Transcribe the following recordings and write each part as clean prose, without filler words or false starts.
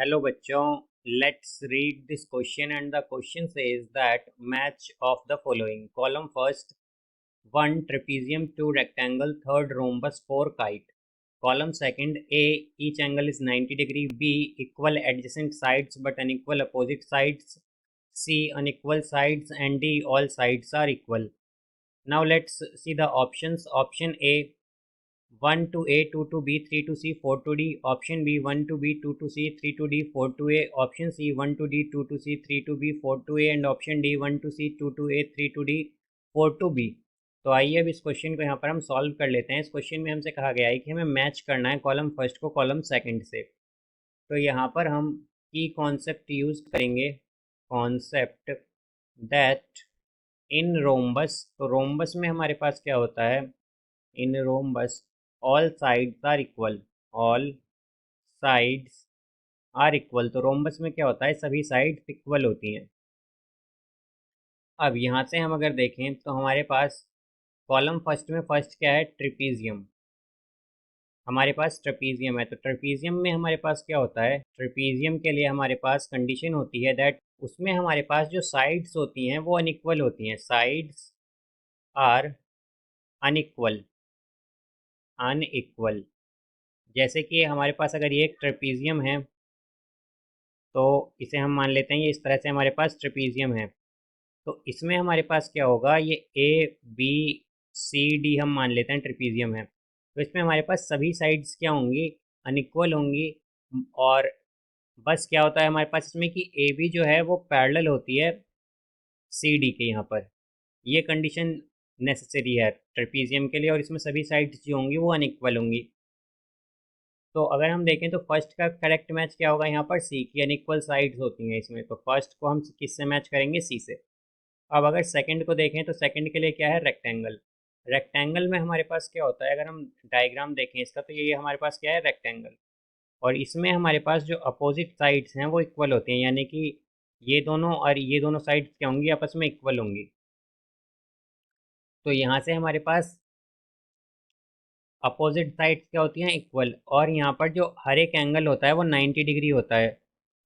Hello बच्चों, let's read this question and the question says that match of the following. Column first, 1 trapezium, 2 rectangle, third rhombus, 4 kite. Column second, A, each angle is 90 degree, B, equal adjacent sides but unequal opposite sides, C, unequal sides, and D, all sides are equal. Now let's see the options. Option A, 1 to A, 2 to B, 3 to C, 4 to D. Option B, 1 to B, 2 to C, 3 to D, 4 to A. Option C, 1 to D, 2 to C, 3 to B, 4 to A. And option D, 1 to C, 2 to A, 3 to D, 4 to B. तो आइए अब इस question को यहाँ पर हम solve कर लेते हैं। इस क्वेश्चन में हमसे कहा गया है कि हमें मैच करना है कॉलम फर्स्ट को कॉलम सेकंड से। तो यहाँ पर हम की कॉन्सेप्ट यूज़ करेंगे, कॉन्सेप्ट दैट इन रोम्बस। तो रोम्बस में हमारे पास क्या होता है, in rhombus all sides are equal, all sides are equal. तो रोम्बस में क्या होता है, सभी साइड्स इक्वल होती हैं। अब यहाँ से हम अगर देखें तो हमारे पास कॉलम फर्स्ट में फर्स्ट क्या है, ट्रिपीजियम। हमारे पास ट्रेपीजियम है, तो ट्रेपीजियम में हमारे पास क्या होता है, ट्रेपीजियम के लिए हमारे पास कंडीशन होती है दैट उसमें हमारे पास जो साइड्स होती हैं वो अनइक्वल होती हैं। Sides are unequal, unequal. जैसे कि हमारे पास अगर ये एक ट्रेपीजियम है तो इसे हम मान लेते हैं ये इस तरह से हमारे पास ट्रेपीजियम है। तो इसमें हमारे पास क्या होगा, ये ए बी सी डी हम मान लेते हैं ट्रेपीजियम है। तो इसमें हमारे पास सभी साइड्स क्या होंगी, अनइक्वल होंगी। और बस क्या होता है हमारे पास इसमें कि ए बी जो है वो पैरेलल होती है सी डी के। यहाँ पर ये कंडीशन नेसेसरी है ट्रेपीजियम के लिए, और इसमें सभी साइड्स जो होंगी वो अनइक्वल होंगी। तो अगर हम देखें तो फर्स्ट का करेक्ट मैच क्या होगा, यहाँ पर सी की अनइक्वल साइड्स होती हैं इसमें। तो फर्स्ट को हम किससे मैच करेंगे, सी से। अब अगर सेकंड को देखें तो सेकंड के लिए क्या है, रेक्टेंगल। रेक्टेंगल में हमारे पास क्या होता है, अगर हम डायग्राम देखें इसका तो ये हमारे पास क्या है, रेक्टेंगल। और इसमें हमारे पास जो अपोजिट साइड्स हैं वो इक्वल होती हैं, यानी कि ये दोनों और ये दोनों साइड्स क्या होंगी, आपस में इक्वल होंगी। तो यहाँ से हमारे पास अपोजिट साइड्स क्या होती हैं, इक्वल। और यहाँ पर जो हर एक एंगल होता है वो 90 डिग्री होता है।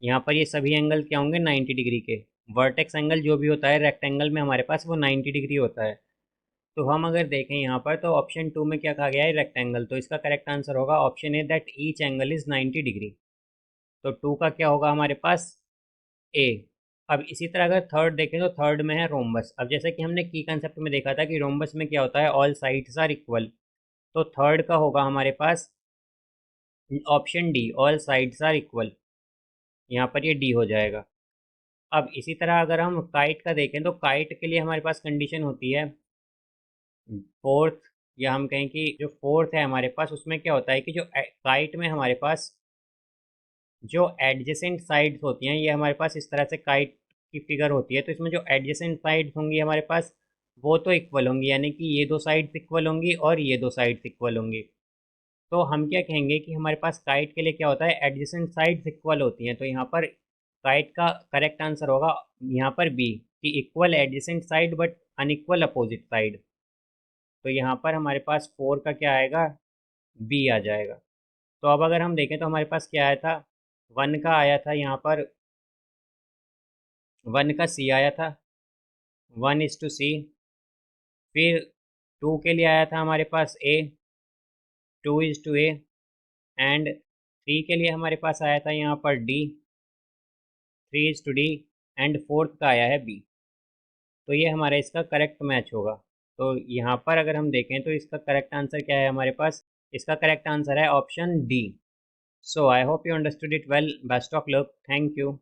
यहाँ पर ये सभी एंगल क्या होंगे, 90 डिग्री के। वर्टेक्स एंगल जो भी होता है रेक्टेंगल में हमारे पास वो 90 डिग्री होता है। तो हम अगर देखें यहाँ पर तो ऑप्शन 2 में क्या कहा गया है, रेक्टेंगल। तो इसका करेक्ट आंसर होगा option A, that each angle is 90 degree. तो 2 का क्या होगा हमारे पास, ए। अब इसी तरह अगर थर्ड देखें तो थर्ड में है रोम्बस। अब जैसे कि हमने की कंसेप्ट में देखा था कि रोम्बस में क्या होता है, ऑल साइड्स आर इक्वल। तो थर्ड का होगा हमारे पास option D, all sides are equal. यहाँ पर ये डी हो जाएगा। अब इसी तरह अगर हम काइट का देखें तो काइट के लिए हमारे पास कंडीशन होती है फोर्थ, या हम कहें कि जो फोर्थ है हमारे पास उसमें क्या होता है कि जो काइट में हमारे पास जो एडजेसेंट साइड्स होती हैं, ये हमारे पास इस तरह से काइट की फिगर होती है। तो इसमें जो एडजेसेंट साइड्स होंगी हमारे पास वो तो इक्वल होंगी, यानी कि ये दो साइड्स इक्वल होंगी और ये दो साइड्स इक्वल होंगी। तो हम क्या कहेंगे कि हमारे पास काइट के लिए क्या होता है, एडजेसेंट साइड्स इक्वल होती हैं। तो यहाँ पर काइट का करेक्ट आंसर होगा यहाँ पर बी, कि equal adjacent side but unequal opposite side. तो यहाँ पर हमारे पास 4 का क्या आएगा, बी आ जाएगा। तो अब अगर हम देखें तो हमारे पास क्या आया था, 1 का आया था यहाँ पर, 1 का सी आया था, 1:C। फिर 2 के लिए आया था हमारे पास ए, 2:A। एंड 3 के लिए हमारे पास आया था यहाँ पर डी, 3:D। एंड फोर्थ का आया है बी। तो ये हमारा इसका करेक्ट मैच होगा। तो यहाँ पर अगर हम देखें तो इसका करेक्ट आंसर क्या है हमारे पास, इसका करेक्ट आंसर है option D. So I hope you understood it well. Best of luck, thank you.